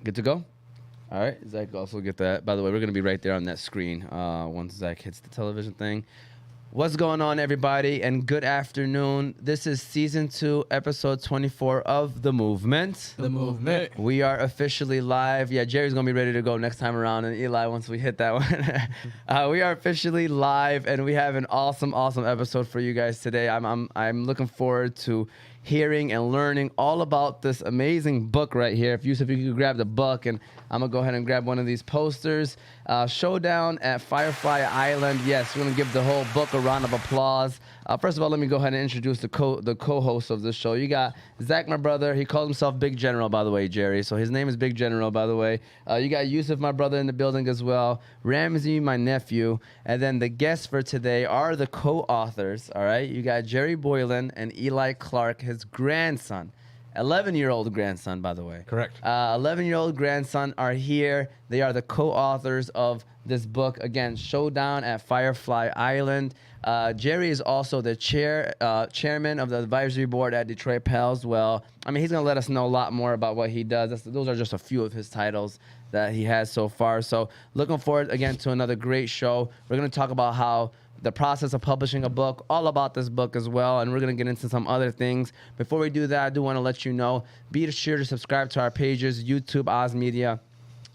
Good to go? All right. Zach also get that. By the way, we're going to be right there on that screen once Zach hits the television thing. What's going on, everybody, and good afternoon. This is Season 2, Episode 24 of The Movement. The Movement. We are officially live. Yeah, Gerry's going to be ready to go next time around, and Eli, once we hit that one. We are officially live, and we have an awesome episode for you guys today. I'm looking forward to hearing and learning all about this amazing book right here. If you could grab the book, and I'm going to go ahead and grab one of these posters. Showdown at FireFly Island. Yes, we're going to give the whole book a round of applause. First of all, let me go ahead and introduce the co-host of this show. You got Zach, my brother. He calls himself Big General, by the way, Gerry. So his name is Big General, by the way. You got Yusuf, my brother, in the building as well. Ramsey, my nephew. And then the guests for today are the co-authors, all right? You got Gerry Boylan and Eli Clark, his grandson. 11-year-old grandson, by the way. Correct. 11-year-old grandson are here. They are the co-authors of this book. Again, Showdown at FireFly Island. Gerry is also the chairman of the advisory board at Detroit Pals. Well, I mean, he's going to let us know a lot more about what he does. Those are just a few of his titles that he has so far. So looking forward, again, to another great show. We're going to talk about how the process of publishing a book, all about this book as well, and we're going to get into some other things. Before we do that, I do want to let you know, be sure to subscribe to our pages, YouTube, Oz Media.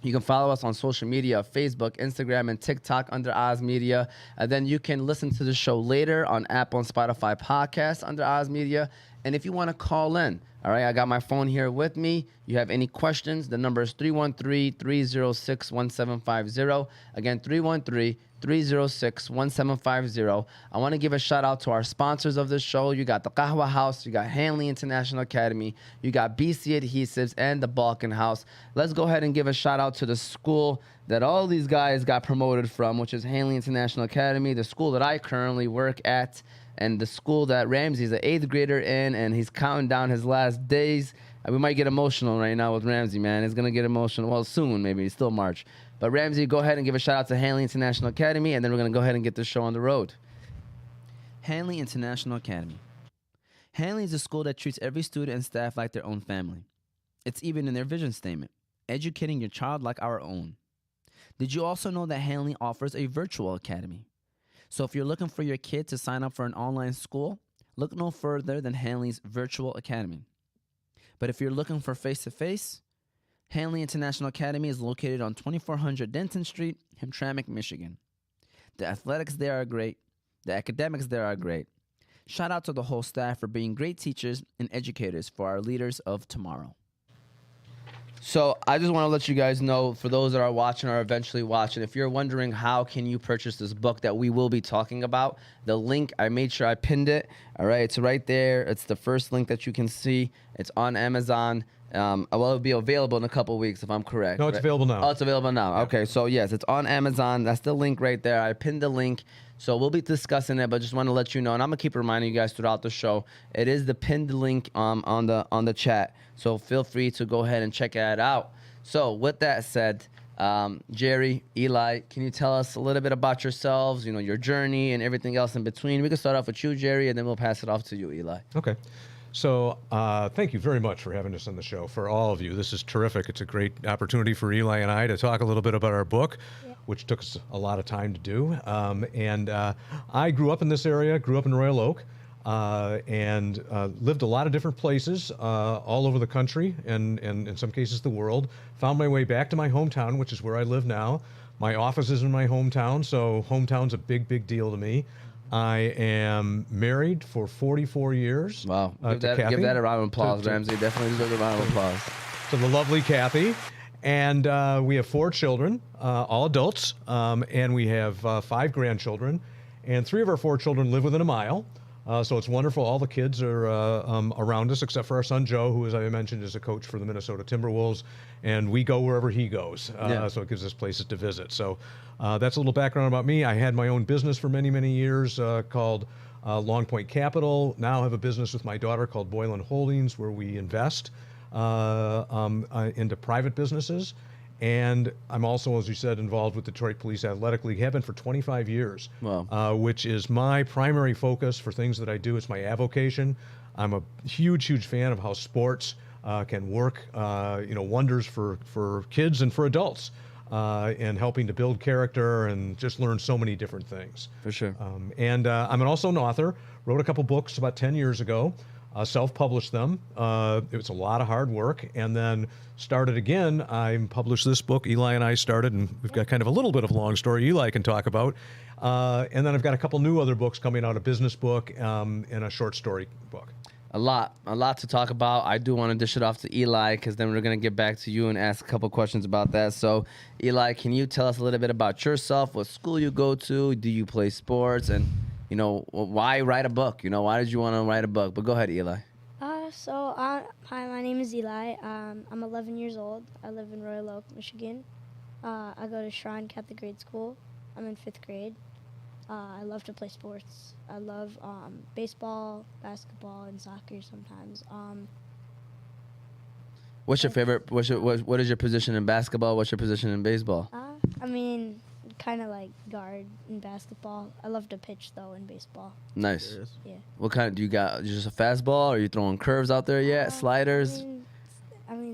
You can follow us on social media, Facebook, Instagram, and TikTok under Oz Media. And then you can listen to the show later on Apple and Spotify podcasts under Oz Media. And if you want to call in, all right, I got my phone here with me. You have any questions, the number is 313-306-1750. Again, 313-306-1750. I want to give a shout out to our sponsors of this show. You got the Kahwa House, you got Hanley International Academy, you got BC Adhesives, and the Balkan House. Let's go ahead and give a shout out to the school that all these guys got promoted from, which is Hanley International Academy, the school that I currently work at, and the school that Ramsey's an 8th grader in, and he's counting down his last days. We might get emotional right now with Ramsey, man. It's going to get emotional. Well, soon, maybe. It's still March. But Ramsey, go ahead and give a shout out to Hanley International Academy, and then we're going to go ahead and get this show on the road. Hanley International Academy. Hanley is a school that treats every student and staff like their own family. It's even in their vision statement, educating your child like our own. Did you also know that Hanley offers a virtual academy? So if you're looking for your kid to sign up for an online school, look no further than Hanley's Virtual Academy. But if you're looking for face-to-face, Hanley International Academy is located on 2400 Denton Street, Hamtramck, Michigan. The athletics there are great. The academics there are great. Shout out to the whole staff for being great teachers and educators for our leaders of tomorrow. So I just want to let you guys know, for those that are watching or eventually watching, if you're wondering how can you purchase this book that we will be talking about, the link, I made sure I pinned it. All right, it's right there. It's the first link that you can see. It's on Amazon. Well, it'll be available in a couple weeks, if I'm correct. No, it's available now. Oh, it's available now. Yeah. Okay, so yes, it's on Amazon. That's the link right there. I pinned the link. So we'll be discussing it, but just want to let you know, and I'm going to keep reminding you guys throughout the show, it is the pinned link on the chat. So feel free to go ahead and check it out. So with that said, Gerry, Eli, can you tell us a little bit about yourselves, you know, your journey and everything else in between? We can start off with you, Gerry, and then we'll pass it off to you, Eli. Okay. So thank you very much for having us on the show, for all of you. This is terrific. It's a great opportunity for Eli and I to talk a little bit about our book, which took us a lot of time to do. I grew up in this area, grew up in Royal Oak, and lived a lot of different places all over the country and in some cases the world. Found my way back to my hometown, which is where I live now. My office is in my hometown, so hometown's a big, big deal to me. I am married for 44 years. Wow. Give that a round of applause, Ramsey. Definitely deserve a round of applause. To the lovely Kathy. And we have 4 children, all adults, and we have 5 grandchildren. And 3 of our 4 children live within a mile. So it's wonderful. All the kids are around us, except for our son Joe, who, as I mentioned, is a coach for the Minnesota Timberwolves. And we go wherever he goes. So it gives us places to visit. So that's a little background about me. I had my own business for many, many years called Long Point Capital. Now I have a business with my daughter called Boylan Holdings, where we invest into private businesses. And I'm also, as you said, involved with Detroit Police Athletic League, have been for 25 years, which is my primary focus for things that I do. It's my avocation. I'm a huge, huge fan of how sports can work, wonders for kids and for adults, and helping to build character and just learn so many different things. For sure. And I'm also an author. Wrote a couple books about 10 years ago. Self-published them. It was a lot of hard work, and then started again. I published this book. Eli and I started, and we've got kind of a little bit of a long story Eli can talk about. And then I've got a couple new other books coming out, a business book and a short story book. A lot to talk about. I do want to dish it off to Eli because then we're going to get back to you and ask a couple questions about that. So, Eli, can you tell us a little bit about yourself, what school you go to, do you play sports, and, why write a book? Why did you want to write a book? But go ahead, Eli. Hi, my name is Eli. I'm 11 years old. I live in Royal Oak, Michigan. I go to Shrine Catholic Grade School. I'm in 5th grade. I love to play sports. I love baseball, basketball, and soccer sometimes. What's your favorite? What is your position in basketball? What's your position in baseball? Kind of like guard in basketball. I love to pitch though in baseball. Nice. Yeah. What kind do you got? Just a fastball? Or are you throwing curves out there yet? Sliders?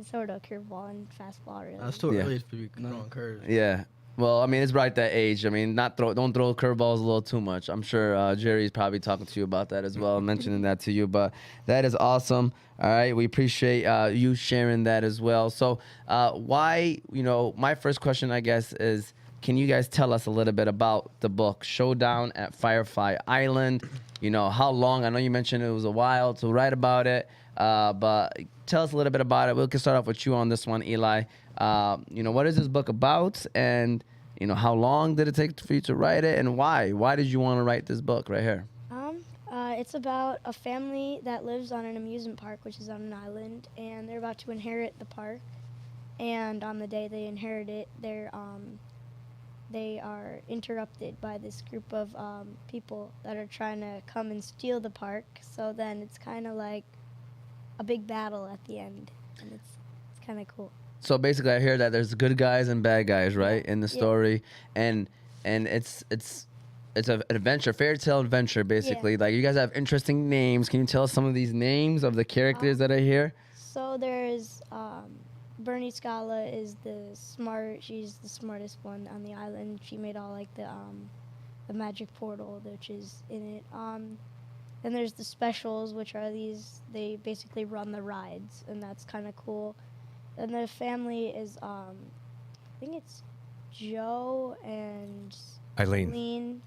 Sort of curveball and fastball. Really. That's too early for you throwing curves. Yeah. Well, it's right that age. Don't throw curveballs a little too much. I'm sure Gerry's probably talking to you about that as well, mentioning that to you. But that is awesome. All right, we appreciate you sharing that as well. So, why? My first question, I guess, is can you guys tell us a little bit about the book Showdown at FireFly Island? How long? I know you mentioned it was a while to write about it, but tell us a little bit about it. We can start off with you on this one, Eli. What is this book about, and how long did it take for you to write it, and why? Why did you want to write this book right here? It's about a family that lives on an amusement park, which is on an island, and they're about to inherit the park. And on the day they inherit it, they are interrupted by this group of people that are trying to come and steal the park. So then it's kind of like a big battle at the end, and it's kind of cool. So basically, I hear that there's good guys and bad guys, right, in the story, and it's an adventure, fairy tale adventure, basically. Yeah. Like, you guys have interesting names. Can you tell us some of these names of the characters that are here? So there's Bernie Scala is she's the smartest one on the island. She made all like the magic portal, which is in it. Then there's the specials, which are they basically run the rides, and that's kind of cool. And the family is, I think it's Joe and Eileen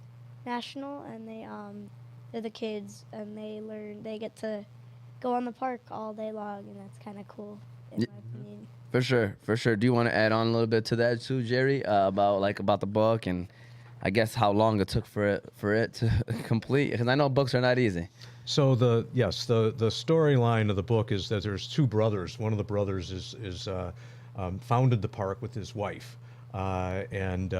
National, and they're the kids, and they get to go on the park all day long, and that's kind of cool, in my opinion. For sure. Do you want to add on a little bit to that too, Gerry, about the book, and I guess how long it took for it to complete? Because I know books are not easy. So the storyline of the book is that there's two brothers. One of the brothers founded the park with his wife, and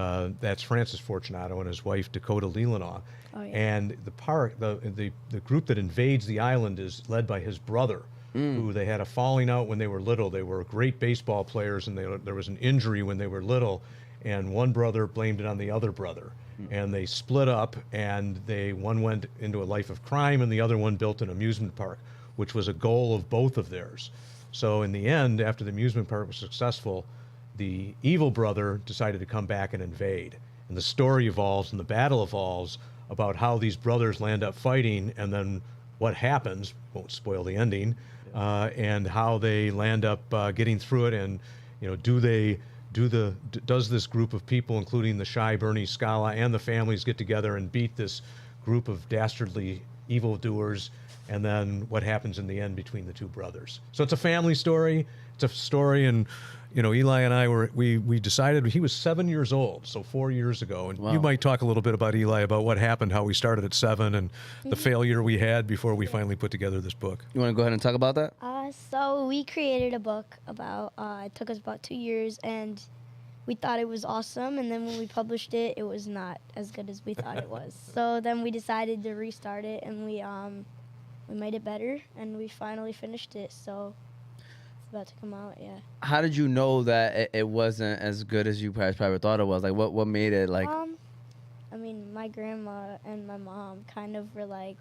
that's Francis Fortunato and his wife Dakota Leelanau. Oh, yeah. And the park, the group that invades the island is led by his brother, who they had a falling out when they were little. They were great baseball players, and there was an injury when they were little, and one brother blamed it on the other brother. And they split up, and one went into a life of crime, and the other one built an amusement park, which was a goal of both of theirs. So in the end, after the amusement park was successful, the evil brother decided to come back and invade. And the story evolves and the battle evolves about how these brothers land up fighting, and then what happens, won't spoil the ending, and how they land up getting through it, and does this group of people, including the shy Bernie Scala and the families, get together and beat this group of dastardly evildoers, and then what happens in the end between the two brothers. So it's a family story. It's a story, and Eli and I we decided, he was 7 years old, so 4 years ago. And Wow. You might talk a little bit about Eli, about what happened, how we started at 7, and the failure we had before we finally put together this book. You want to go ahead and talk about that? So we created a book about, it took us about 2 years, and we thought it was awesome, and then when we published it, it was not as good as we thought it was. So then we decided to restart it, and we made it better, and we finally finished it, so it's about to come out, yeah. How did you know that it wasn't as good as you probably thought it was? Like, what made it, like... My grandma and my mom kind of were like,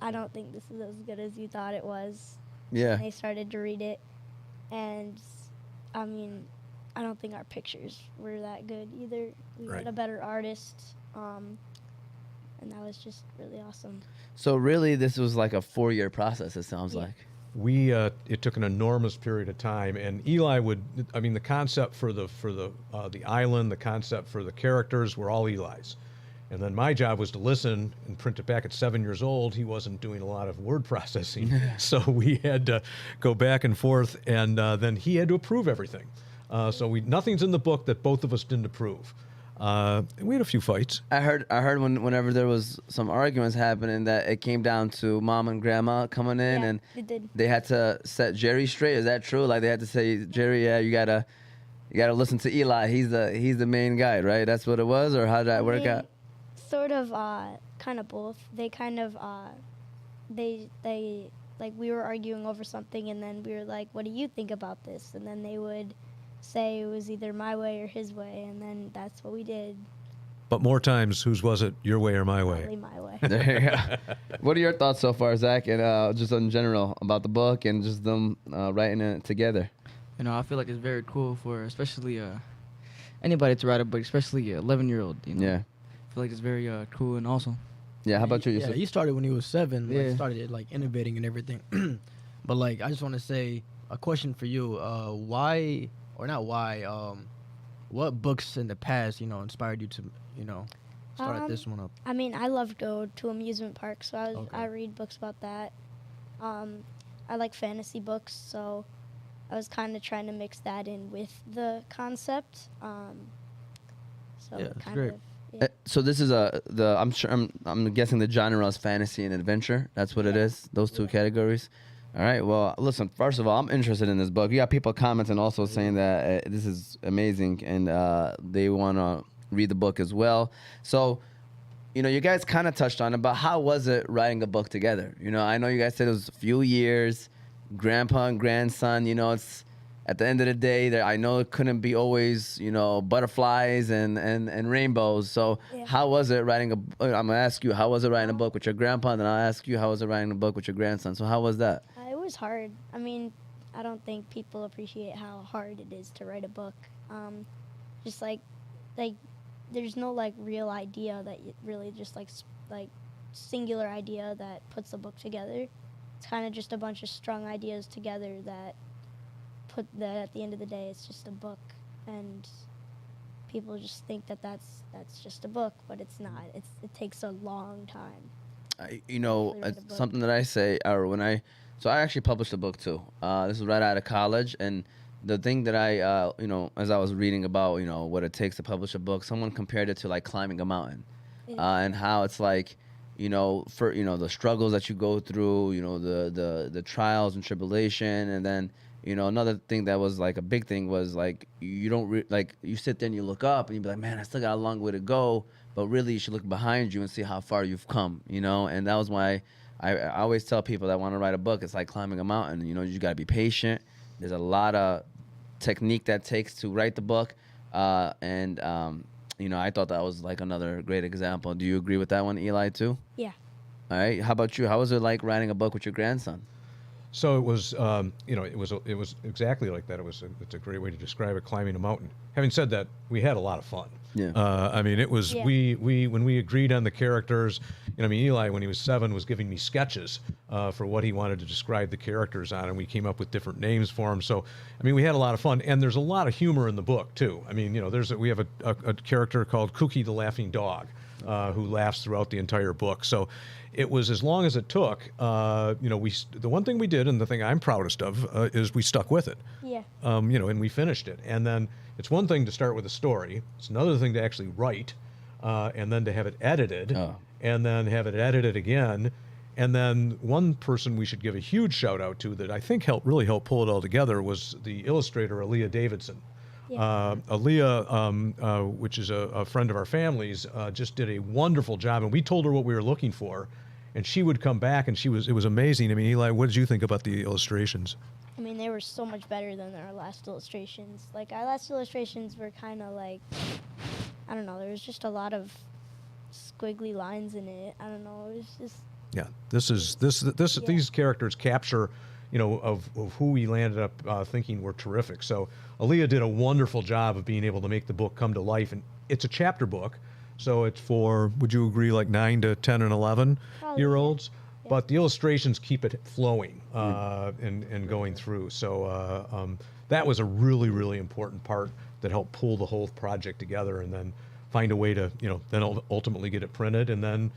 I don't think this is as good as you thought it was. Yeah. And they started to read it, And I mean, I don't think our pictures were that good either. We Right. had a better artist, and that was just really awesome. So really, this was like a 4-year process. It sounds Yeah. like. It took an enormous period of time, and Eli would. I mean, the concept for the island, the concept for the characters were all Eli's, and then my job was to listen and print it back. At 7 years old, he wasn't doing a lot of word processing, so we had to go back and forth, and then he had to approve everything. So nothing's in the book that both of us didn't approve. And we had a few fights. I heard whenever there was some arguments happening that it came down to mom and grandma coming in Yeah, and it did. they had to set Gerry straight. Is that true? Like they had to say, Gerry, yeah, you gotta listen to Eli. He's the main guy, right? That's what it was, or how did that work out? Sort of, kind of both. They kind of, they like we were arguing over something, and then we were like, "What do you think about this?" And then they would say it was either my way or his way, and then that's what we did. But more times, whose was it? Your way or my way? Probably my way. There you go. What are your thoughts so far, Zach, and just in general about the book and just them writing it together? You know, I feel like it's very cool for especially anybody to write a book, especially an 11-year-old. You know? Yeah. I feel like it's very cool and awesome. Yeah. How about you? Yeah, Yusuf? he started when he was 7. Yeah. Like, started like innovating and everything. But like, I just want to say a question for you. Why, or not why? What books in the past, inspired you to, start this one up? I mean, I love to go to amusement parks, so Okay. I read books about that. I like fantasy books, so I was kind of trying to mix that in with the concept. So Yeah, that's kind great. of. Yeah. So this is I'm guessing the genre is fantasy and adventure. That's what it is. Those two categories. All right. Well, listen. First of all, I'm interested in this book. You got people commenting also saying that this is amazing and they want to read the book as well. So, you guys kind of touched on it, but how was it writing a book together? I know you guys said it was a few years, grandpa and grandson. It's at the end of the day, I know it couldn't be always, butterflies and rainbows. So Yeah. how was it writing I'm going to ask you, how was it writing a book with your grandpa? And then I'll ask you, how was it writing a book with your grandson? So how was that? It was hard. I mean, I don't think people appreciate how hard it is to write a book. Just like there's no like real idea that really just like singular idea that puts a book together. It's kind of just a bunch of strung ideas together that put that at the end of the day it's just a book, and people just think that that's just a book, but it's not. It takes a long time. It's write a book. something that I say, or so I actually published a book too. This was right out of college, and the thing that I, as I was reading about, what it takes to publish a book, someone compared it to like climbing a mountain, and how it's like, for the struggles that you go through, the trials and tribulation, and then another thing that was like a big thing was like you don't like you sit there and you look up and you be like, man, I still got a long way to go, but really you should look behind you and see how far you've come, and that was why I always tell people that want to write a book, it's like climbing a mountain. You got to be patient. There's a lot of technique that takes to write the book, and I thought that was like another great example. Do you agree with that one, Eli, too? Yeah. All right. How about you? How was it like writing a book with your grandson? So it was, it was exactly like that. It's a great way to describe it, climbing a mountain. Having said that, we had a lot of fun. Yeah. I mean, it was, Yeah. we when we agreed on the characters, Eli, when he was 7, was giving me sketches for what he wanted to describe the characters on, and we came up with different names for them. So, we had a lot of fun, and there's a lot of humor in the book, too. We have a character called Cookie the Laughing Dog, who laughs throughout the entire book. So it was as long as it took. The one thing we did, and the thing I'm proudest of, is we stuck with it. Yeah. And we finished it. And then it's one thing to start with a story. It's another thing to actually write, and then to have it edited, and then have it edited again. And then one person we should give a huge shout out to that I think really helped pull it all together was the illustrator, Aaliyah Davidson. Yeah. Aaliyah, which is a friend of our family's, just did a wonderful job, and we told her what we were looking for, and she would come back, and it was amazing. Eli, what did you think about the illustrations? They were so much better than our last illustrations. Like, our last illustrations were kind of like, I don't know, there was just a lot of squiggly lines in it. I don't know, it was just... Yeah, these characters capture, of who we landed up thinking were terrific. So Aaliyah did a wonderful job of being able to make the book come to life, and it's a chapter book, so it's for, would you agree, like 9 to 10 and 11 Probably, year yeah. olds? But the illustrations keep it flowing and going through. So that was a really, really important part that helped pull the whole project together, and then find a way to, then ultimately get it printed, and then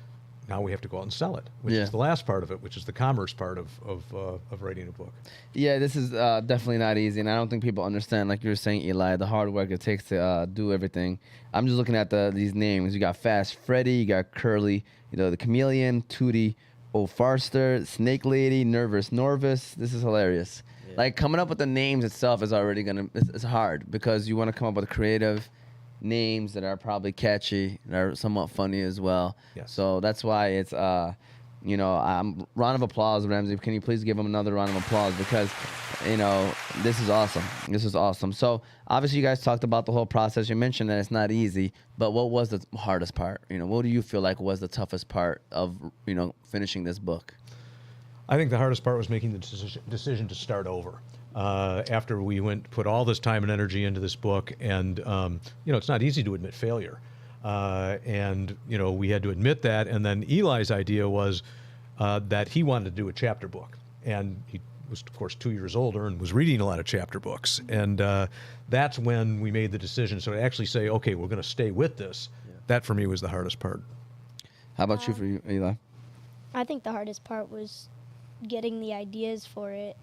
now we have to go out and sell it, which is the last part of it, which is the commerce part of writing a book. Yeah, this is definitely not easy, and I don't think people understand, like you were saying, Eli, the hard work it takes to do everything. I'm just looking at these names. You got Fast Freddy, you got Curly, the Chameleon, Tootie, O'Farster, Snake Lady, Nervous Norvis. This is hilarious. Yeah. Like, coming up with the names itself is already it's hard, because you want to come up with creative names that are probably catchy and are somewhat funny as well. Yes. So that's why it's round of applause, Ramsey. Can you please give him another round of applause, because this is awesome. This is awesome. So obviously you guys talked about the whole process. You mentioned that it's not easy, but what was the hardest part? What do you feel like was the toughest part of finishing this book? I think the hardest part was making the decision to start over. After we put all this time and energy into this book, and it's not easy to admit failure, and we had to admit that. And then Eli's idea was that he wanted to do a chapter book, and he was, of course, 2 years older and was reading a lot of chapter books, and that's when we made the decision. So to actually say, okay, we're going to stay with this, that for me was the hardest part. How about you, for you, Eli? I think the hardest part was getting the ideas for it,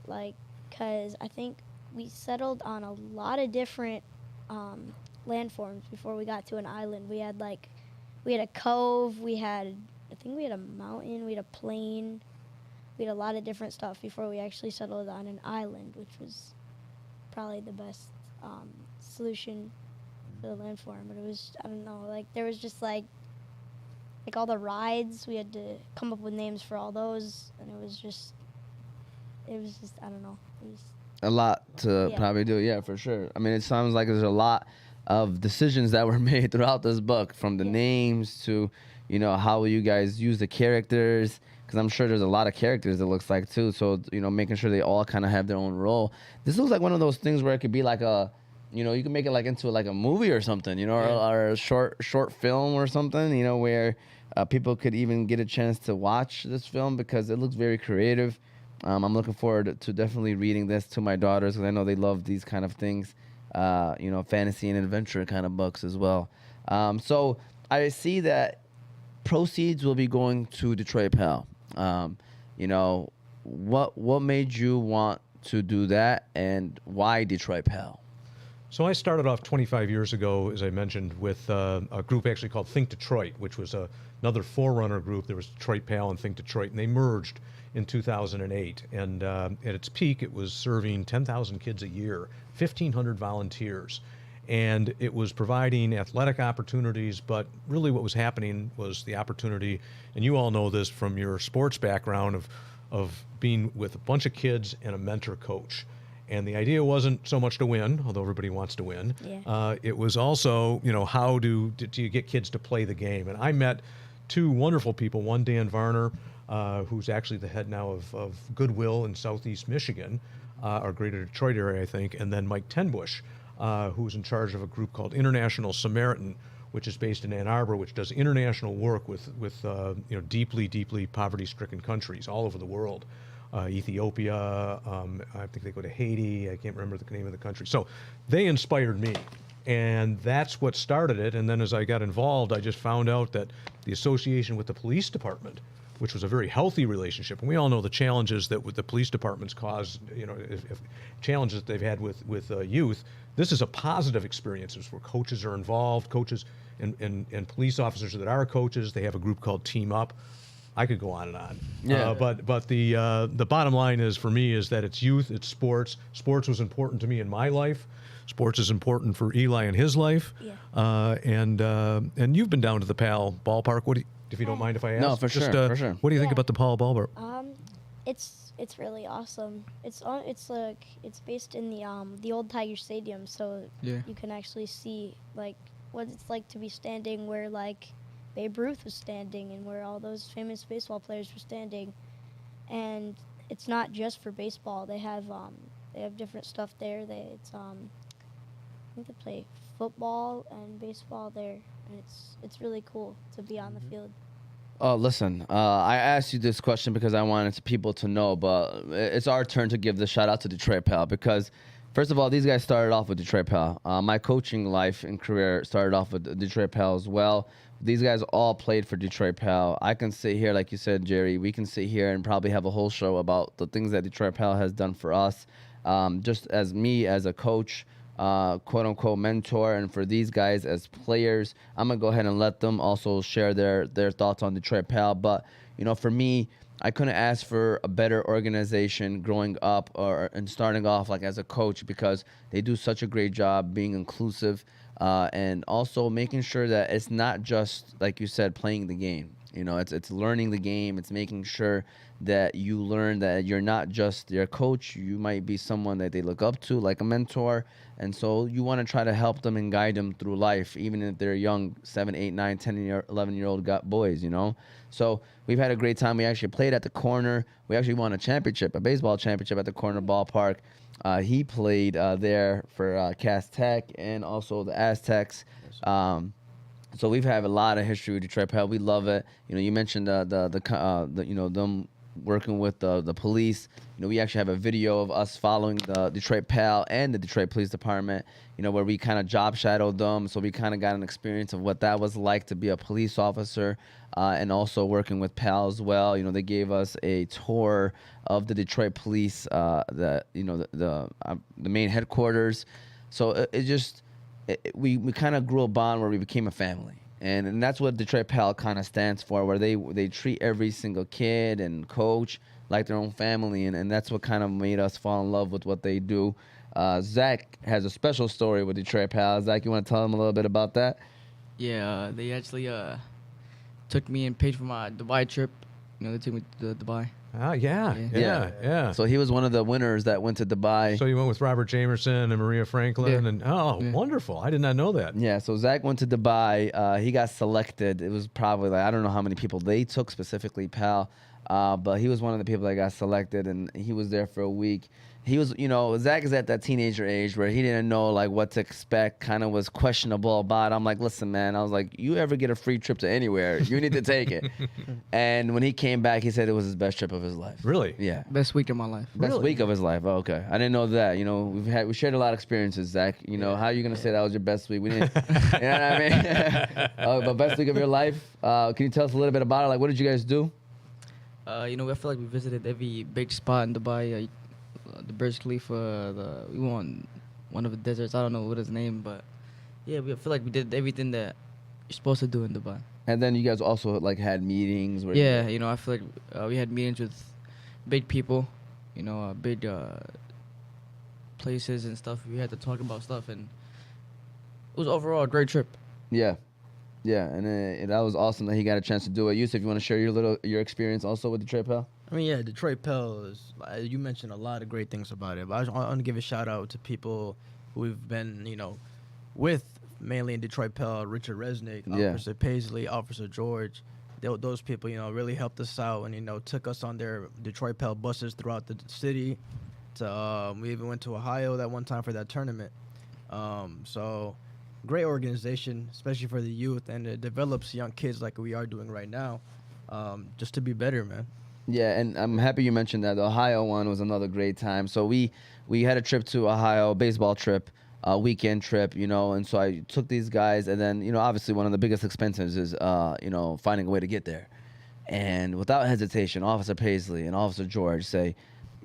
because I think we settled on a lot of different landforms before we got to an island. We had a cove, I think we had a mountain, we had a plain, we had a lot of different stuff before we actually settled on an island, which was probably the best solution for the landform. But it was, I don't know, there was just like all the rides, we had to come up with names for all those, and it was just I don't know. A lot to probably do, yeah, for sure. I mean, it sounds like there's a lot of decisions that were made throughout this book, from the names to, how will you guys use the characters, because I'm sure there's a lot of characters, it looks like, too. So, making sure they all kind of have their own role. This looks like one of those things where it could be like you can make it into a movie or something, or a short film or something, where people could even get a chance to watch this film, because it looks very creative. I'm looking forward to definitely reading this to my daughters, because I know they love these kind of things, fantasy and adventure kind of books as well. So I see that proceeds will be going to Detroit Pal. What made you want to do that, and why Detroit Pal? So I started off 25 years ago, as I mentioned, with a group actually called Think Detroit, which was another forerunner group. There was Detroit Pal and Think Detroit, and they merged in 2008. And at its peak, it was serving 10,000 kids a year, 1,500 volunteers. And it was providing athletic opportunities, but really what was happening was the opportunity, and you all know this from your sports background, of being with a bunch of kids and a mentor coach. And the idea wasn't so much to win, although everybody wants to win. Yeah. It was also, how do you get kids to play the game? And I met two wonderful people, one Dan Varner, who's actually the head now of Goodwill in Southeast Michigan, or Greater Detroit area, I think, and then Mike Tenbush, who's in charge of a group called International Samaritan, which is based in Ann Arbor, which does international work with deeply, deeply poverty-stricken countries all over the world. Ethiopia, I think they go to Haiti, I can't remember the name of the country. So they inspired me, and that's what started it. And then as I got involved, I just found out that the association with the police department, which was a very healthy relationship, and we all know the challenges that with the police departments cause, if challenges that they've had with youth. This is a positive experience where coaches are involved, coaches and police officers that are coaches. They have a group called Team Up. I could go on and on. Yeah. But the bottom line is, for me, is that it's youth, it's sports. Sports was important to me in my life. Sports is important for Eli in his life. Yeah. And you've been down to the PAL ballpark. If you don't mind if I ask? No, for sure. What do you think Yeah. about the PAL ballpark? It's really awesome. It's based in the old Tiger Stadium, so Yeah. you can actually see what it's like to be standing where Babe Ruth was standing and where all those famous baseball players were standing, and it's not just for baseball. They have different stuff there. I think they play football and baseball there, and it's really cool to be on the field. Oh, listen, I asked you this question because I wanted people to know, but it's our turn to give the shout out to Detroit Pal because, first of all, these guys started off with Detroit Pal. My coaching life and career started off with Detroit Pal as well. These guys all played for Detroit Pal. I can sit here, like you said, Gerry, we can sit here and probably have a whole show about the things that Detroit Pal has done for us. Just as me as a coach, quote unquote mentor, and for these guys as players, I'm gonna go ahead and let them also share their thoughts on Detroit Pal. But for me, I couldn't ask for a better organization growing up and starting off like as a coach, because they do such a great job being inclusive and also making sure that it's not just, like you said, playing the game. It's learning the game. It's making sure that you learn that you're not just their coach. You might be someone that they look up to, like a mentor. And so you want to try to help them and guide them through life, even if they're young, 7, 8, 9, 10, 11-year-old boys, So we've had a great time. We actually played at the corner. We actually won a baseball championship at the corner ballpark. He played there for Cass Tech and also the Aztecs. So we've had a lot of history with Detroit Pal. We love it. You mentioned them working with the police. We actually have a video of us following the Detroit Pal and the Detroit Police Department, where we kind of job shadowed them. So we kind of got an experience of what that was like to be a police officer and also working with Pal as well. They gave us a tour of the Detroit Police, the main headquarters. So we kind of grew a bond where we became a family. And that's what Detroit Pal kind of stands for, where they treat every single kid and coach like their own family. And that's what kind of made us fall in love with what they do. Zach has a special story with Detroit Pal. Zach, you want to tell them a little bit about that? Yeah, they actually took me and paid for my Dubai trip. They took me to Dubai. Ah, yeah. So he was one of the winners that went to Dubai. So you went with Robert Jamerson and Maria Franklin, Yeah. and wonderful. I did not know that. Yeah, so Zach went to Dubai. He got selected. It was probably I don't know how many people they took, specifically Pal, but he was one of the people that got selected, and he was there for a week. He was, Zach is at that teenager age where he didn't know what to expect, kind of was questionable about it. I'm like, listen, man, I was like, you ever get a free trip to anywhere, you need to take it. And when he came back, he said it was his best trip of his life. Really? Yeah. Best week of my life. Best week of his life. Oh, okay. I didn't know that. We shared a lot of experiences, Zach. How are you going to say that was your best week? We didn't, you know what I mean? But best week of your life. Can you tell us a little bit about it? What did you guys do? I feel like we visited every big spot in Dubai. The Burj Khalifa, we went one of the deserts. I don't know what his name, but yeah, we feel like we did everything that you're supposed to do in Dubai. And then you guys also had meetings. Where I feel like we had meetings with big people, big places and stuff. We had to talk about stuff, and it was overall a great trip. Yeah. Yeah, and that was awesome that he got a chance to do it. Yusuf, you want to share your experience also with Detroit Pal? I mean, yeah, Detroit Pal is, you mentioned a lot of great things about it, but I want to give a shout out to people who we've been, with, mainly in Detroit Pal, Richard Resnick, Officer Paisley, Officer George. Those people, really helped us out and, took us on their Detroit Pal buses throughout the city. We even went to Ohio that one time for that tournament. So great organization, especially for the youth, and it develops young kids like we are doing right now, just to be better, man. Yeah, and I'm happy you mentioned that. The Ohio one was another great time. So we had a trip to Ohio, baseball trip, a weekend trip, and so I took these guys, and then, obviously one of the biggest expenses is, finding a way to get there. And without hesitation, Officer Paisley and Officer George say,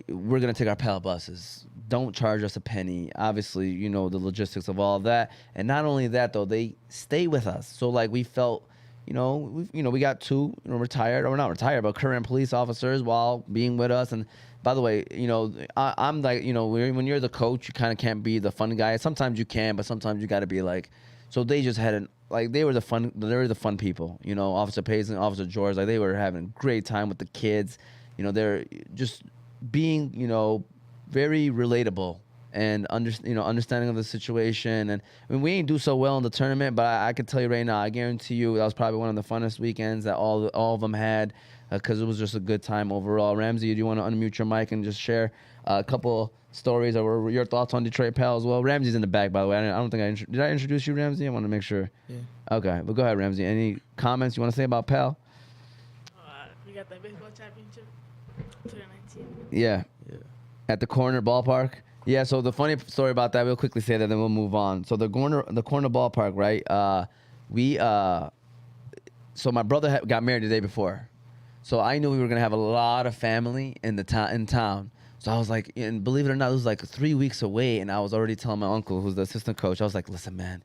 we're going to take our Pal buses. Don't charge us a penny. Obviously, the logistics of all that. And not only that, though, they stay with us. So, we felt... we got two retired, or not retired, but current police officers while being with us. And by the way, I'm like, when you're the coach, you kind of can't be the fun guy. Sometimes you can, but sometimes you got to be so they just had they were the fun people, Officer Paisley and Officer George, they were having a great time with the kids. They're just being, very relatable. And understanding of the situation, and we ain't do so well in the tournament, but I can tell you right now, I guarantee you that was probably one of the funnest weekends that all of them had. because it was just a good time overall. Ramsey, do you want to unmute your mic and just share a couple stories or your thoughts on Detroit Pal as well? Ramsey's in the back, by the way. I don't think did I introduce you, Ramsey? I want to make sure. Yeah. Okay, but go ahead, Ramsey. Any comments you want to say about Pal? We got the baseball championship 2019. Yeah. At the corner ballpark. Yeah, so the funny story about that, we'll quickly say that, then we'll move on. So the corner ballpark, right? So my brother got married the day before, so I knew we were gonna have a lot of family in town. So I was like, and believe it or not, it was like 3 weeks away, and I was already telling my uncle, who's the assistant coach, I was like, listen, man,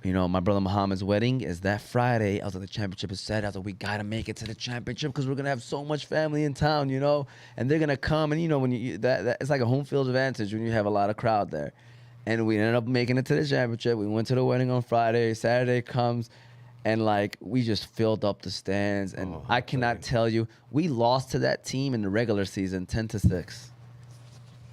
you know, my brother Muhammad's wedding is that Friday. I was like, the championship is set. I was like, we gotta make it to the championship because we're gonna have so much family in town, you know, and they're gonna come, and you know, when that it's like a home field advantage when you have a lot of crowd there. And we ended up making it to the championship. We went to the wedding on Friday. Saturday comes, and like we just filled up the stands. And I cannot tell you, we lost to that team in the regular season 10-6.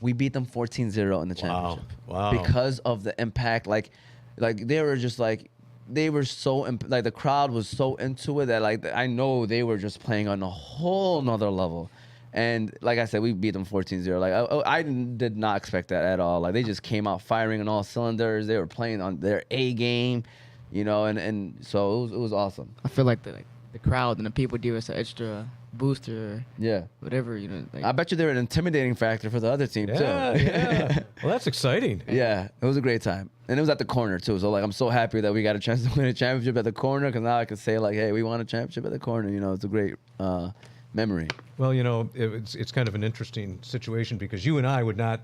We beat them 14-0 in the championship. Wow. Because of the impact, like they were just like, they were so like the crowd was so into it that like I know they were just playing on a whole nother level. And like I said, we beat them 14-0. Like I did not expect that at all. Like they just came out firing on all cylinders. They were playing on their A game, you know, and so it was awesome. I feel like the crowd and the people give us an extra boost or Yeah. whatever, you know. Like, I bet you they were an intimidating factor for the other team too. Yeah. Well, that's exciting. Yeah, it was a great time. And it was at the corner too. So like I'm so happy that we got a chance to win a championship at the corner, because now I can say like, hey, we won a championship at the corner. You know, it's a great memory. Well, you know, it's kind of an interesting situation because you and I would not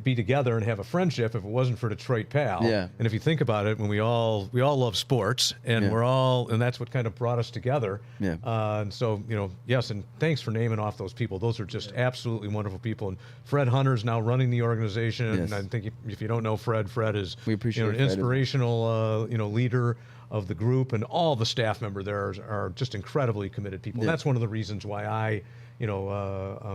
be together and have a friendship if it wasn't for Detroit Pal. Yeah. And if you think about it, when we all love sports, and Yeah. and that's what kind of brought us together. Yeah. And so, you know, yes, and thanks for naming off those people. Those are just absolutely wonderful people. And Fred Hunter's now running the organization. Yes. And I think if you don't know Fred is We appreciate an Fred. inspirational leader of the group, and all the staff member there are just incredibly committed people. Yeah. And that's one of the reasons why I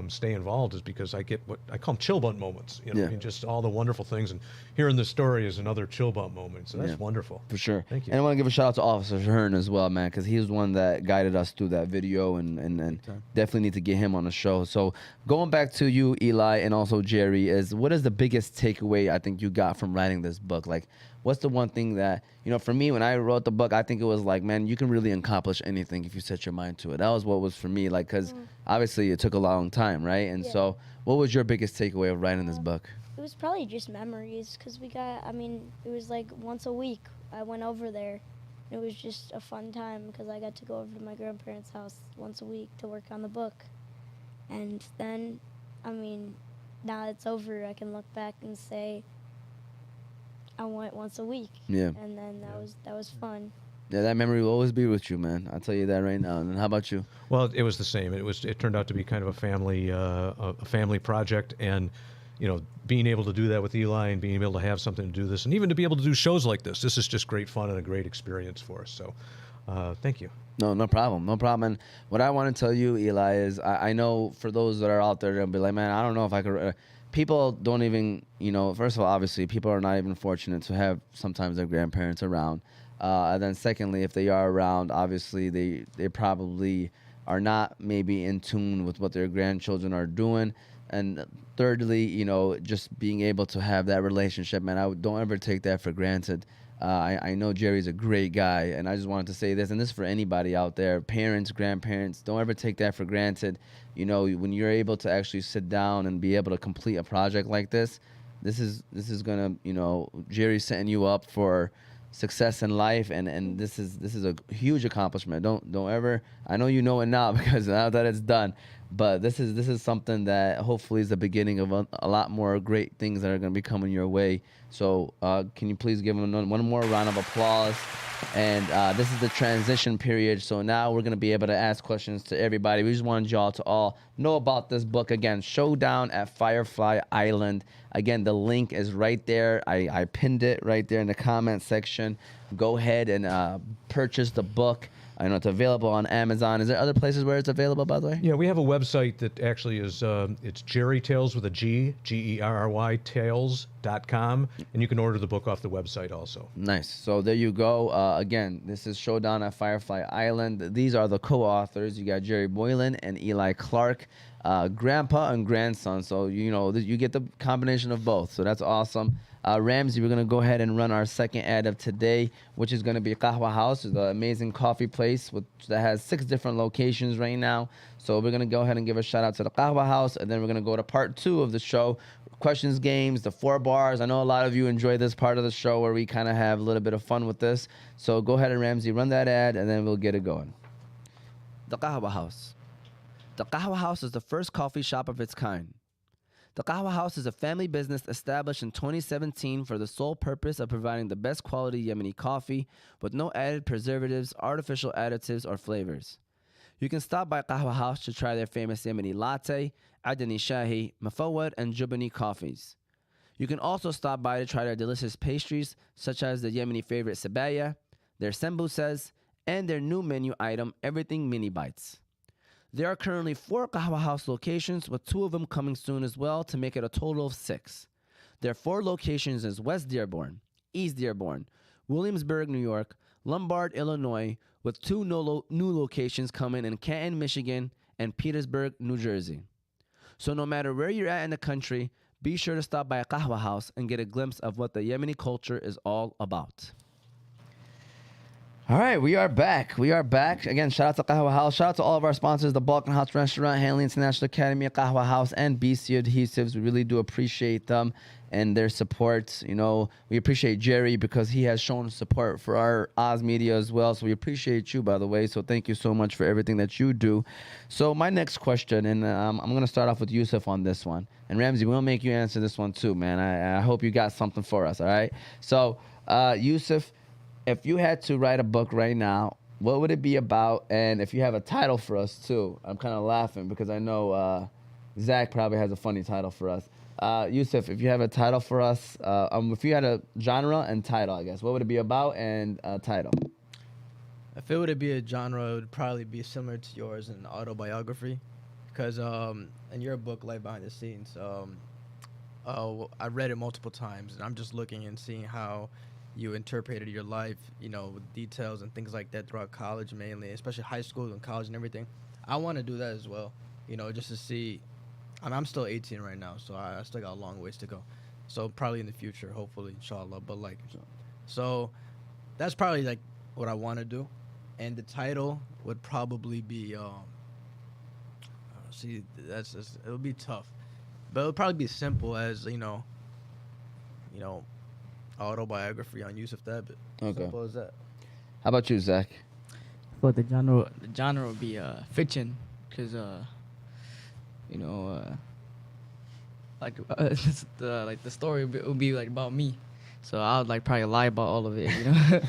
stay involved, is because I get what I call them chill bump moments. You know, Yeah. I mean, just all the wonderful things, and hearing this story is another chill bump moment. So that's Yeah. wonderful. For sure. Thank you. And I want to give a shout out to Officer Hearn as well, man, because he was one that guided us through that video, and definitely need to get him on the show. So going back to you, Eli, and also Gerry, what is the biggest takeaway I think you got from writing this book? Like, what's the one thing that, you know, for me, when I wrote the book, I think it was like, man, you can really accomplish anything if you set your mind to it. That was what was for me, like, because obviously it took a long time, right? And Yeah. so what was your biggest takeaway of writing this book? It was probably just memories, because it was like once a week I went over there. It was just a fun time because I got to go over to my grandparents' house once a week to work on the book. And then, now it's over, I can look back and say I went once a week. Yeah. And then that was fun. Yeah, that memory will always be with you, man. I'll tell you that right now. And how about you? Well, it was the same. It turned out to be kind of a family project, and you know, being able to do that with Eli and being able to have something to do this, and even to be able to do shows like this is just great fun and a great experience for us. So, thank you. No problem. No problem. And what I want to tell you, Eli, is I know for those that are out there, they'll be like, man, I don't know if I could. People don't even, you know, first of all, obviously, people are not even fortunate to have sometimes their grandparents around. And then secondly, if they are around, obviously, they probably are not maybe in tune with what their grandchildren are doing. And thirdly, you know, just being able to have that relationship, man, don't ever take that for granted. I know Gerry's a great guy, and I just wanted to say this, and this is for anybody out there, parents, grandparents, don't ever take that for granted. You know, when you're able to actually sit down and be able to complete a project like this is gonna, you know, Gerry's setting you up for success in life, and this is a huge accomplishment. Don't ever, I know you know it now because now that it's done, but this is something that hopefully is the beginning of a lot more great things that are going to be coming your way. So can you please give them one more round of applause? And this is the transition period, so now we're going to be able to ask questions to everybody. We just wanted y'all to all know about this book. Again, Showdown at FireFly Island. Again, the link is right there. I pinned it right there in the comment section. Go ahead and purchase the book. I know it's available on Amazon. Is there other places where it's available, by the way? Yeah, we have a website that actually is, it's Gerry Tales with a G, Gerry Tales.com, and you can order the book off the website also. Nice. So there you go. Again, this is Showdown at FireFly Island. These are the co-authors. You got Gerry Boylan and Eli Clark, grandpa and grandson. So, you know, you get the combination of both. So that's awesome. Ramsey, we're going to go ahead and run our second ad of today, which is going to be Qahwa House, the amazing coffee place that has 6 different locations right now. So we're going to go ahead and give a shout out to the Qahwa House, and then we're going to go to part 2 of the show, questions, games, the 4 bars. I know a lot of you enjoy this part of the show where we kind of have a little bit of fun with this. So go ahead and Ramsey, run that ad, and then we'll get it going. The Qahwa House. The Qahwa House is the first coffee shop of its kind. The Qahwa House is a family business established in 2017 for the sole purpose of providing the best quality Yemeni coffee with no added preservatives, artificial additives, or flavors. You can stop by Qahwa House to try their famous Yemeni latte, Adani Shahi, Mafawad, and Jubani coffees. You can also stop by to try their delicious pastries, such as the Yemeni favorite Sabaya, their sembusas, and their new menu item, Everything Mini Bites. There are currently 4 Qahwa House locations, with 2 of them coming soon as well, to make it a total of 6. Their 4 locations is West Dearborn, East Dearborn, Williamsburg, New York, Lombard, Illinois, with 2 new locations coming in Canton, Michigan, and Petersburg, New Jersey. So no matter where you're at in the country, be sure to stop by a Qahwa House and get a glimpse of what the Yemeni culture is all about. All right, we are back. We are back. Again, shout out to Qahwa House. Shout out to all of our sponsors, the Balkan House Restaurant, Hanley International Academy, Qahwa House, and BC Adhesives. We really do appreciate them and their support. You know, we appreciate Gerry because he has shown support for our Oz Media as well. So we appreciate you, by the way. So thank you so much for everything that you do. So my next question, and I'm going to start off with Yusuf on this one. And Ramsey, we'll make you answer this one too, man. I hope you got something for us, all right? So, Yusuf, if you had to write a book right now, what would it be about? And if you have a title for us too, I'm kind of laughing because I know Zach probably has a funny title for us. Yusuf, if you have a title for us, if you had a genre and title, I guess, what would it be about and title? If it would be a genre, it would probably be similar to yours, an autobiography. Because in your book, Life Behind the Scenes, I read it multiple times, and I'm just looking and seeing how you interpreted your life, you know, with details and things like that throughout college mainly, especially high school and college and everything. I want to do that as well, you know, just to see. I'm still 18 right now, so I still got a long ways to go. So probably in the future, hopefully, inshallah. But like, so that's probably like what I want to do. And the title would probably be, see, it'll be tough. But it'll probably be as simple as, you know, autobiography on Yusuf Thabit. Okay. Simple as that. How about you, Zach? But the genre would be fiction, because you know, the story would be like about me. So I would like probably lie about all of it, you know.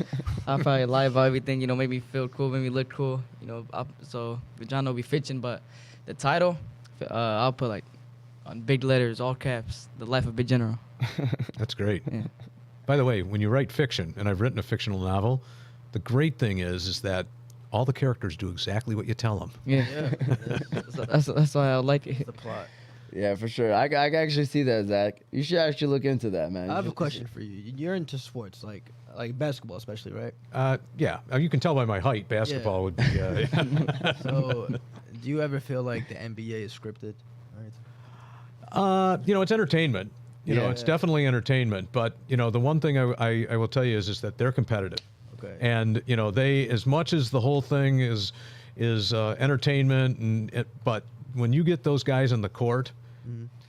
I'll probably lie about everything, you know, make me feel cool, make me look cool, you know. So the genre will be fiction, but the title, I'll put like on big letters, all caps, The Life of Big General. That's great. Yeah. By the way, when you write fiction, and I've written a fictional novel, the great thing is that all the characters do exactly what you tell them. Yeah. That's why I like it. The plot. Yeah, for sure. I actually see that, Zach. You should actually look into that, man. I have a question for you. You're into sports, like basketball especially, right? Yeah, you can tell by my height, basketball would be... So, do you ever feel like the NBA is scripted? You know, it's entertainment. You know, it's definitely entertainment. But, you know, the one thing I will tell you is that they're competitive. Okay. And, you know, they, as much as the whole thing is entertainment, but when you get those guys on the court,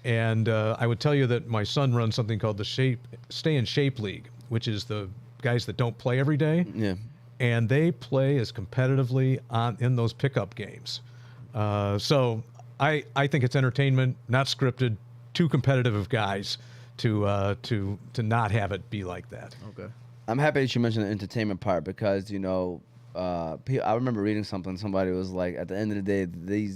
and I would tell you that my son runs something called the Stay in Shape League, which is the guys that don't play every day. Yeah. And they play as competitively in those pickup games. So I think it's entertainment, not scripted, too competitive of guys to not have it be like that. Okay. I'm happy that you mentioned the entertainment part because, you know, I remember reading something. Somebody was like, at the end of the day, these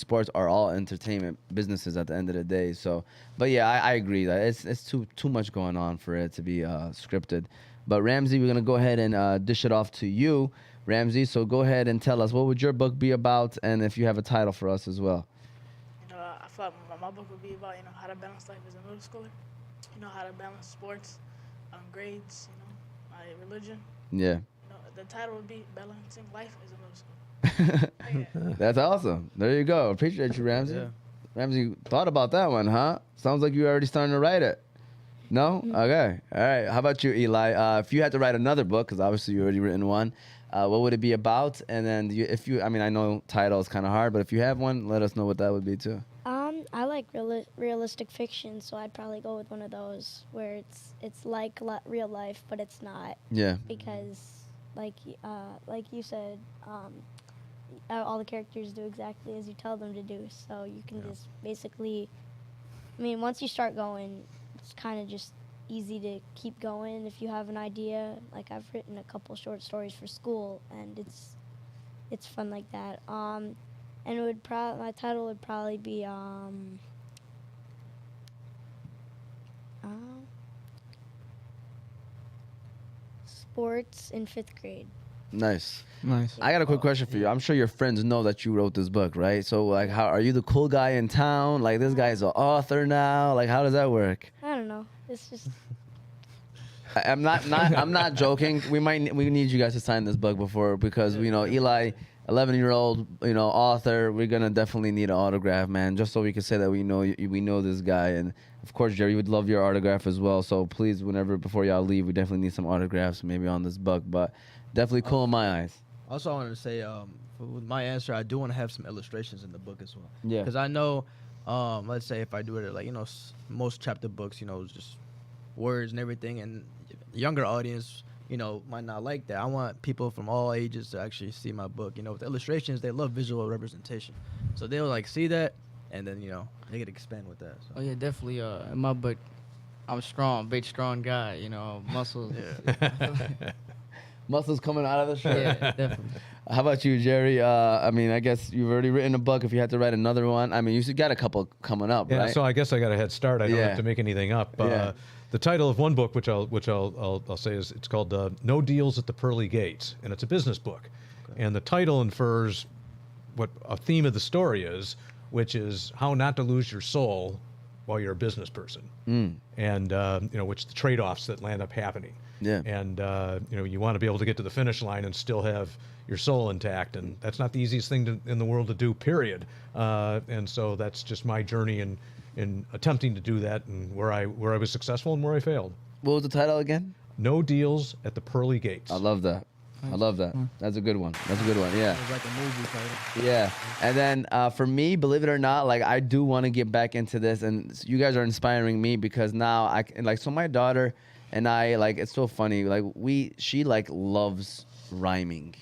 sports are all entertainment businesses at the end of the day. So, but yeah, I agree that it's too much going on for it to be scripted. But Ramsey, we're gonna go ahead and dish it off to you. Ramsey. So go ahead and tell us, what would your book be about, and if you have a title for us as well. I feel like my book would be about, how to balance life as a middle schooler. How to balance sports, grades, my religion. Yeah. The title would be Balancing Life as a Middle Schooler. That's awesome. There you go. Appreciate you, Ramsey. Yeah. Ramsey, thought about that one, huh? Sounds like you're already starting to write it. No? Okay. All right. How about you, Eli? If you had to write another book, because obviously you already written one, what would it be about? And then I know title is kind of hard, but if you have one, let us know what that would be too. I like realistic fiction, so I'd probably go with one of those where it's like real life, but it's not. Yeah. Because like you said, all the characters do exactly as you tell them to do. So you can just basically, once you start going, it's kind of just easy to keep going if you have an idea. Like I've written a couple short stories for school, and it's fun like that. And my title would probably be sports in 5th grade. Nice. Nice. I got a quick question for you. I'm sure your friends know that you wrote this book, right? So, like, how are you the cool guy in town? Like, this guy's an author now. Like, how does that work? I don't know. It's just I'm not joking. We need you guys to sign this book because Eli, 11-year-old, author. We're gonna definitely need an autograph, man, just so we can say that we know this guy. And of course, Gerry would love your autograph as well. So please, before y'all leave, we definitely need some autographs, maybe on this book. But definitely cool in my eyes. Also, I wanted to say, with my answer, I do want to have some illustrations in the book as well. Yeah. Because I know, let's say if I do it like most chapter books, just words and everything, and the younger audience, might not like that. I want people from all ages to actually see my book. With illustrations, they love visual representation, so they'll like see that, and then they could expand with that. So. Oh yeah, definitely. In my book, I'm strong, big strong guy. Muscles. Muscles coming out of the shirt. Yeah, definitely. How about you, Gerry? I guess you've already written a book. If you had to write another one, you got a couple coming up, Yeah, right? so I guess I got a head start. I don't have to make anything up. Yeah. The title of one book, which I'll say, is it's called "No Deals at the Pearly Gates," and it's a business book. Okay. And the title infers what a theme of the story is, which is how not to lose your soul while you're a business person, and which the trade-offs that land up happening. Yeah. And you want to be able to get to the finish line and still have your soul intact, and that's not the easiest thing in the world to do. Period. And so that's just my journey in attempting to do that, and where I was successful and where I failed. What was the title again? No Deals at the Pearly Gates. I love that. I love that. That's a good one. Yeah. It's like a movie title. Yeah. And then for me, believe it or not, like I do want to get back into this, and you guys are inspiring me because now so my daughter and I, like, it's so funny. Like she loves rhyming.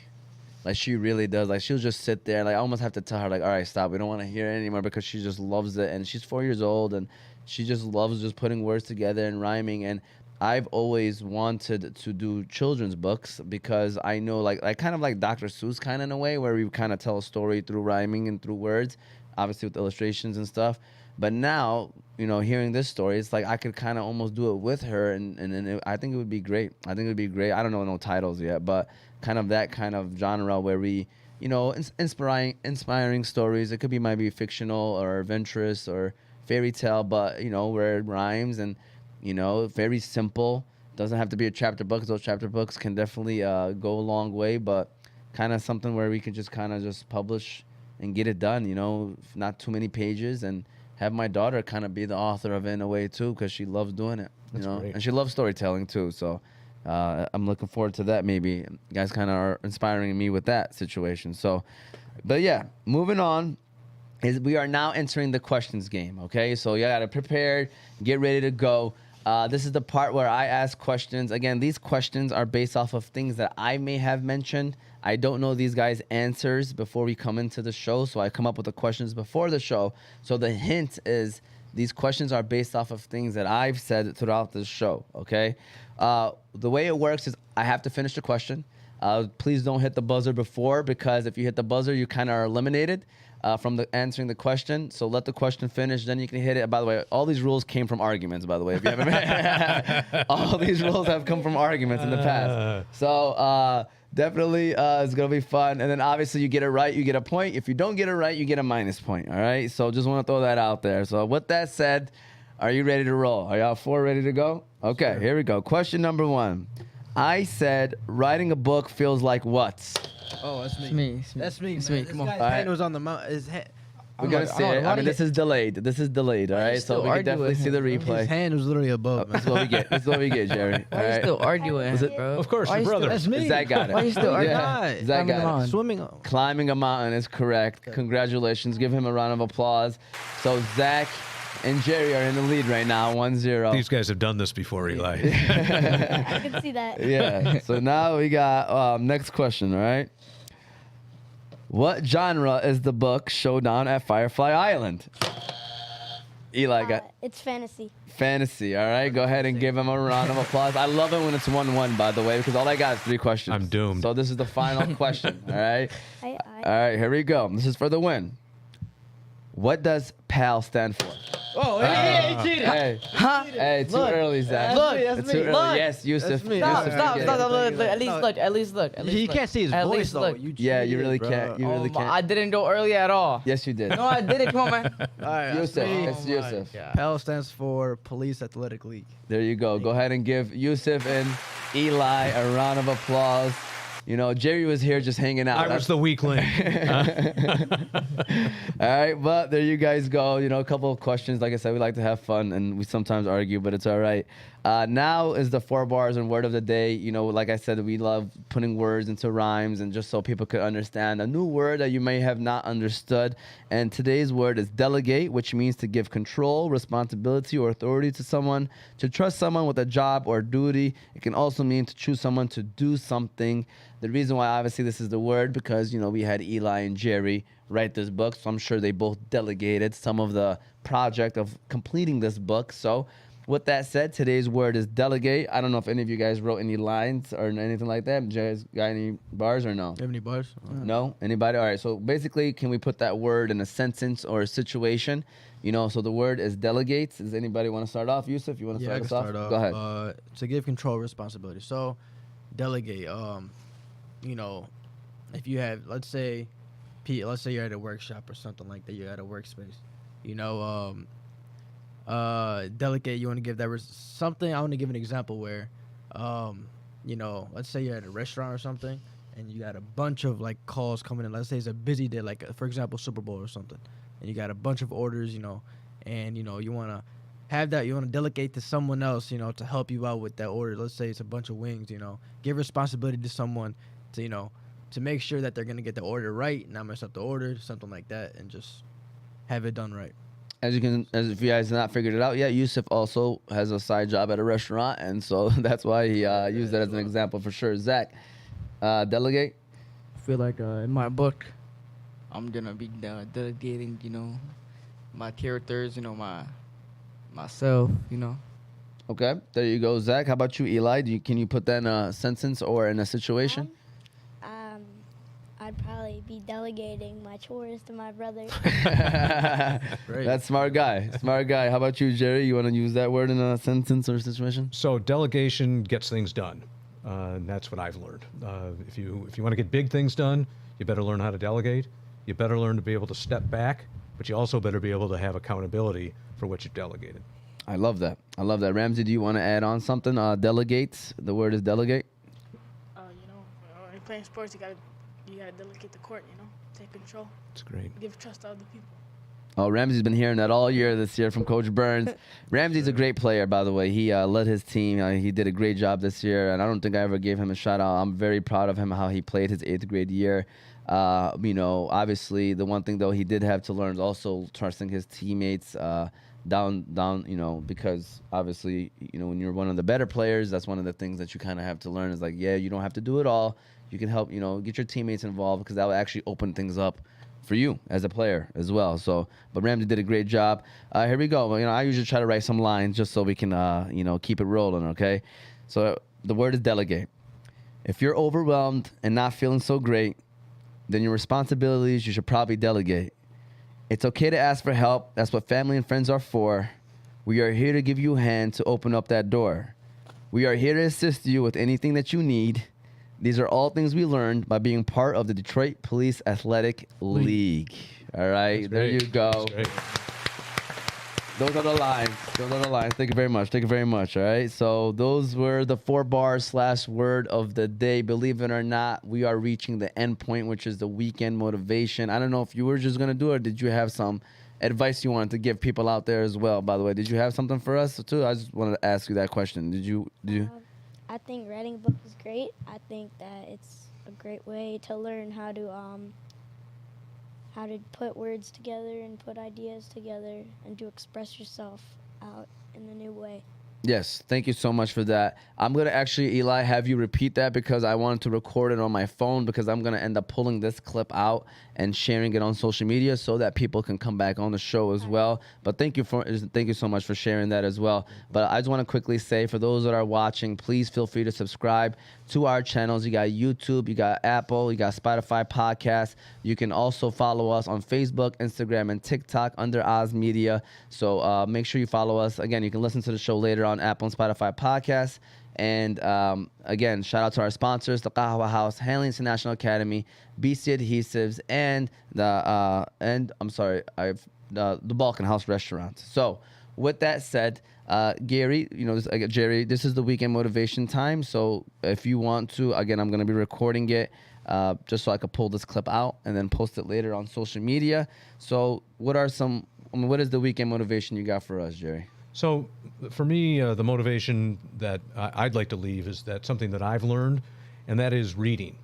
Like she really does. Like she'll just sit there. Like I almost have to tell her, like, all right, stop. We don't want to hear it anymore, because she just loves it. And she's 4 years old, and she just loves just putting words together and rhyming. And I've always wanted to do children's books, because I know like kind of like Dr. Seuss kind of in a way, where we kind of tell a story through rhyming and through words, obviously with illustrations and stuff. But now, hearing this story, it's like I could kind of almost do it with her, and I think it would be great. I don't know no titles yet, but kind of that kind of genre where we, inspiring stories. It could be maybe fictional or adventurous or fairy tale, but where it rhymes and very simple. Doesn't have to be a chapter book. Those chapter books can definitely go a long way, but kind of something where we can just kind of just publish and get it done. Not too many pages, and have my daughter kind of be the author of it in a way too, because she loves doing it. That's great. And she loves storytelling too. So I'm looking forward to that. Maybe you guys kind of are inspiring me with that situation. So, but yeah, moving on. We are now entering the questions game. Okay, so you gotta prepare, get ready to go. This is the part where I ask questions. Again, these questions are based off of things that I may have mentioned. I don't know these guys' answers before we come into the show, so I come up with the questions before the show. So the hint is these questions are based off of things that I've said throughout the show, okay? The way it works is I have to finish the question. Please don't hit the buzzer before, because if you hit the buzzer, you kind of are eliminated from the answering the question. So let the question finish, then you can hit it. By the way, all these rules came from arguments, by the way. If you haven't all these rules have come from arguments in the past. So definitely it's going to be fun. And then obviously you get it right, you get a point. If you don't get it right, you get a minus point. All right? So just want to throw that out there. So with that said, are you ready to roll? Are y'all 4 ready to go? Okay, sure. Here we go. Question number 1. I said writing a book feels like what? Oh, that's me. It's me. That's me. It's man. me. This Come on. guy's All right. hand was on the mountain. His hand. We're going to see it. I mean, this is delayed. This is delayed, all Why you right? So still we can argue definitely with see the him, replay. His hand was literally above. This is what we get. This is what we get, Gerry. All Why you right? still arguing, bro? Of course, Why your you still- brother. That's me. Zach got it. Why you still arguing? Yeah. Zach Climbing got the it. mountain. Swimming. On. Climbing a mountain is correct. Congratulations. Give him a round of applause. So Zach and Gerry are in the lead right now, 1-0. These guys have done this before, Eli. I can see that. Yeah. So now we got next question, all right? What genre is the book Showdown at FireFly Island? Eli got It's fantasy. fantasy, all right? Go ahead and give him a round of applause. I love it when it's 1-1, by the way, because all I got is 3 questions. I'm doomed. So this is the final question, all right? I All right, here we go. This is for the win. What does PAL stand for? Oh, he cheated. Hey, Huh? hey, too Look. early, Zach. Look, it's that's too me. early. Look. Yes, Yusuf. That's me. Stop, Yusuf, stop, get stop, it. look, at least No. look, at least look. At least He look. can't see his At voice least though. look. You Yeah, you cheated, really bro. can't. You really can't. I didn't go early at all. Yes, you did. No, I didn't. Come on, man. All right, that's Yusuf. me. It's Yusuf. PAL stands for Police Athletic League. There you go. Go ahead and give Yusuf and Eli a round of applause. You know, Gerry was here just hanging out. I was the weak link. All right, but there you guys go. You know, a couple of questions. Like I said, we like to have fun, and we sometimes argue, but it's all right. Now is the 4 bars and word of the day. You know, like I said, we love putting words into rhymes, and just so people could understand a new word that you may have not understood. And today's word is delegate, which means to give control, responsibility, or authority to someone, to trust someone with a job or duty. It can also mean to choose someone to do something. The reason why obviously this is the word, because, you know, we had Eli and Gerry write this book, so I'm sure they both delegated some of the project of completing this book. So with that said, today's word is delegate. I don't know if any of you guys wrote any lines or anything like that. Gerry's got any bars or no? You have any bars? No? Anybody? All right, so basically, can we put that word in a sentence or a situation? You know, so the word is delegates. Does anybody want to start off? Yusuf, you want to Yeah, I start can us start off? off. Go ahead. To give control, responsibility. So, delegate. You know, if you have, let's say you're at a workshop or something like that. You're at a workspace. You know, delegate. You want to give that something. I want to give an example where, you know, let's say you're at a restaurant or something, and you got a bunch of like calls coming in. Let's say it's a busy day, like for example, Super Bowl or something, and you got a bunch of orders. You know, and you know you want to have that. You want to delegate to someone else. You know, to help you out with that order. Let's say it's a bunch of wings. You know, give responsibility to someone to, you know, to make sure that they're gonna get the order right, not mess up the order, something like that, and just have it done right. As if you guys have not figured it out yet, Yusuf also has a side job at a restaurant, and so that's why he used that as an example for sure. Zach, delegate. I feel like in my book, I'm gonna be delegating, you know, my characters, you know, myself, you know. Okay, there you go, Zach. How about you, Eli? Can you put that in a sentence or in a situation? I'd probably be delegating my chores to my brother. Great. That's smart guy. Smart guy. How about you, Gerry? You want to use that word in a sentence or situation? So delegation gets things done. And that's what I've learned. If you want to get big things done, you better learn how to delegate. You better learn to be able to step back, but you also better be able to have accountability for what you've delegated. I love that. I love that. Ramsey, do you want to add on something? Delegates. The word is delegate. You know, when you're playing sports, you gotta delegate the court. You know, take control, It's great. give trust to other people. Oh, Ramsey's been hearing that all year this year from Coach Burns. Ramsey's a great player, by the way. He led his team. He did a great job this year, and I don't think I ever gave him a shout out. I'm very proud of him, how he played his 8th grade year. You know, obviously, the one thing, though, he did have to learn is also trusting his teammates down, you know, because obviously, you know, when you're one of the better players, that's one of the things that you kind of have to learn is like, yeah, you don't have to do it all. You can help, you know, get your teammates involved because that will actually open things up for you as a player as well. So, but Ramsey did a great job. Here we go. You know, I usually try to write some lines just so we can, you know, keep it rolling. Okay. So the word is delegate. If you're overwhelmed and not feeling so great, then your responsibilities, you should probably delegate. It's okay to ask for help. That's what family and friends are for. We are here to give you a hand to open up that door. We are here to assist you with anything that you need. These are all things we learned by being part of the Detroit Police Athletic League. All right, That's there great. you go. That's great. Those are the lines. Those are the lines. Thank you very much. Thank you very much. All right. So those were the 4 bars / word of the day. Believe it or not, we are reaching the end point, which is the weekend motivation. I don't know if you were just gonna do it, or did you have some advice you wanted to give people out there as well? By the way, did you have something for us too? I just wanted to ask you that question. Did you? I think writing a book is great. I think that it's a great way to learn how to put words together and put ideas together and to express yourself out in a new way. Yes, thank you so much for that. I'm going to actually, Eli, have you repeat that because I wanted to record it on my phone because I'm going to end up pulling this clip out and sharing it on social media so that people can come back on the show as well. But thank you so much for sharing that as well. But I just want to quickly say, for those that are watching, please feel free to subscribe to our channels. You got YouTube, you got Apple, you got Spotify podcasts. You can also follow us on Facebook, Instagram, and TikTok under Oz Media. So make sure you follow us. Again, you can listen to the show later on Apple and Spotify podcasts. And again, shout out to our sponsors, the Kahwa House, Hanley International Academy, BC Adhesives, and the Balkan House Restaurant. So with that said, Gerry, Gerry, this is the weekend motivation time. So if you want to, again, I'm going to be recording it just so I could pull this clip out and then post it later on social media. So what is the weekend motivation you got for us, Gerry? So for me, the motivation that I'd like to leave is that something that I've learned, and that is reading.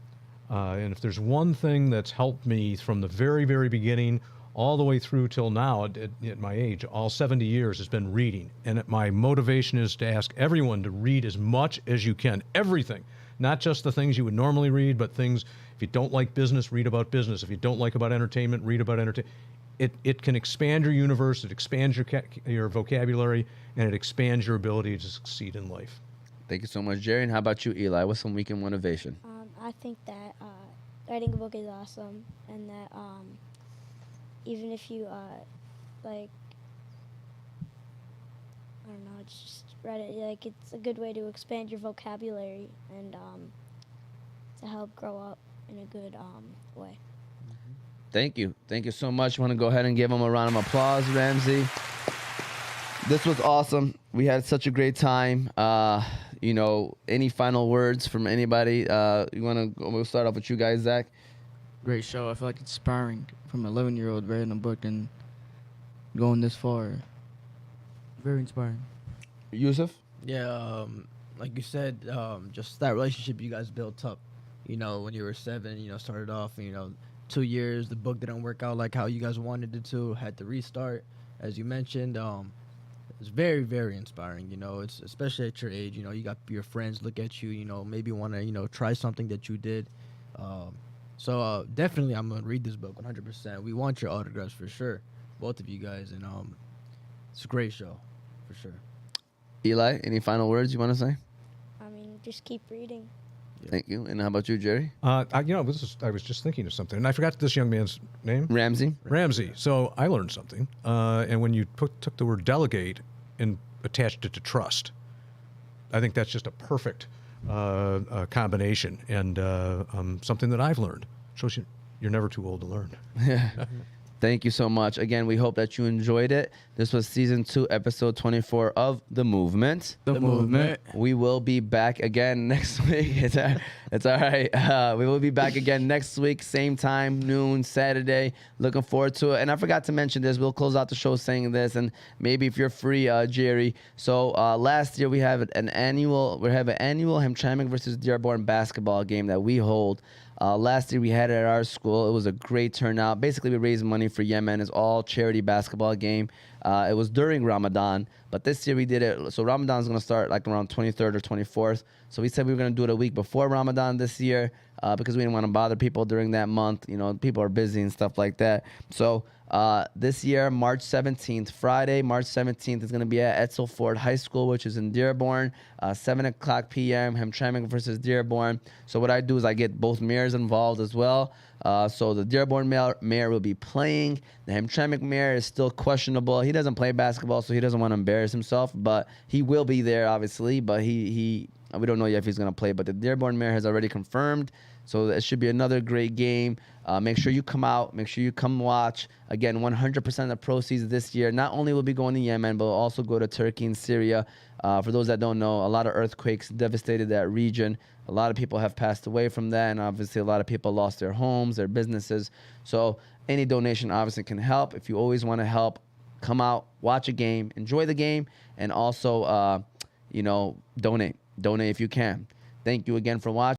And if there's one thing that's helped me from the very, very beginning all the way through till now at my age, all 70 years, has been reading. And my motivation is to ask everyone to read as much as you can, everything. Not just the things you would normally read, but things, if you don't like business, read about business. If you don't like about entertainment, read about entertainment. It can expand your universe, it expands your vocabulary, and it expands your ability to succeed in life. Thank you so much, Gerry. And how about you, Eli? What's some weekend motivation? I think that writing a book is awesome, and that even if you I don't know, it's just write it. Like, it's a good way to expand your vocabulary and to help grow up in a good way. Thank you. Thank you so much. Want to go ahead and give him a round of applause, Ramsey. This was awesome. We had such a great time. Any final words from anybody? We'll start off with you guys, Zach. Great show. I feel like it's inspiring from an 11-year-old writing a book and going this far. Very inspiring. Yusuf? Yeah, like you said, just that relationship you guys built up, when you were 7, started off, 2 years, the book didn't work out like how you guys wanted it to, had to restart, as you mentioned. It's very, very inspiring, it's especially at your age, you got your friends look at you, maybe want to, try something that you did. So definitely I'm going to read this book 100%. We want your autographs for sure, both of you guys, and it's a great show, for sure. Eli, any final words you want to say? I mean, just keep reading. Thank you. And how about you, Gerry? I was just thinking of something, and I forgot this young man's name. Ramsey? Ramsey. So I learned something. And when you took the word delegate and attached it to trust, I think that's just a perfect combination and something that I've learned. Shows you're never too old to learn. Thank you so much. Again, we hope that you enjoyed it. This was season 2, episode 24 of The Movement. The Movement. We will be back again next week. It's all right. We will be back again next week, same time, noon, Saturday. Looking forward to it. And I forgot to mention this. We'll close out the show saying this, and maybe if you're free, Gerry. So last year we have an annual Hamtramck versus Dearborn basketball game that we hold. Last year we had it at our school. It was a great turnout. Basically, we raised money for Yemen. It's all charity basketball game. It was during Ramadan, but this year we did it. So Ramadan is going to start like around 23rd or 24th. So we said we were going to do it a week before Ramadan this year because we didn't want to bother people during that month. You know, people are busy and stuff like that. So this year, March 17th, Friday, March 17th is going to be at Edsel Ford High School, which is in Dearborn, 7 o'clock p.m., Hamtramck versus Dearborn. So what I do is I get both mayors involved as well. So the Dearborn mayor will be playing. The Hamtramck mayor is still questionable. He doesn't play basketball, so he doesn't want to embarrass himself, but he will be there, obviously, but we don't know yet if he's going to play, but the Dearborn mayor has already confirmed. So it should be another great game. Make sure you come out. Make sure you come watch. Again, 100% of the proceeds this year not only will be going to Yemen, but will also go to Turkey and Syria. For those that don't know, a lot of earthquakes devastated that region. A lot of people have passed away from that, and obviously a lot of people lost their homes, their businesses. So any donation obviously can help. If you always want to help, come out, watch a game, enjoy the game, and also, donate. Donate if you can. Thank you again for watching.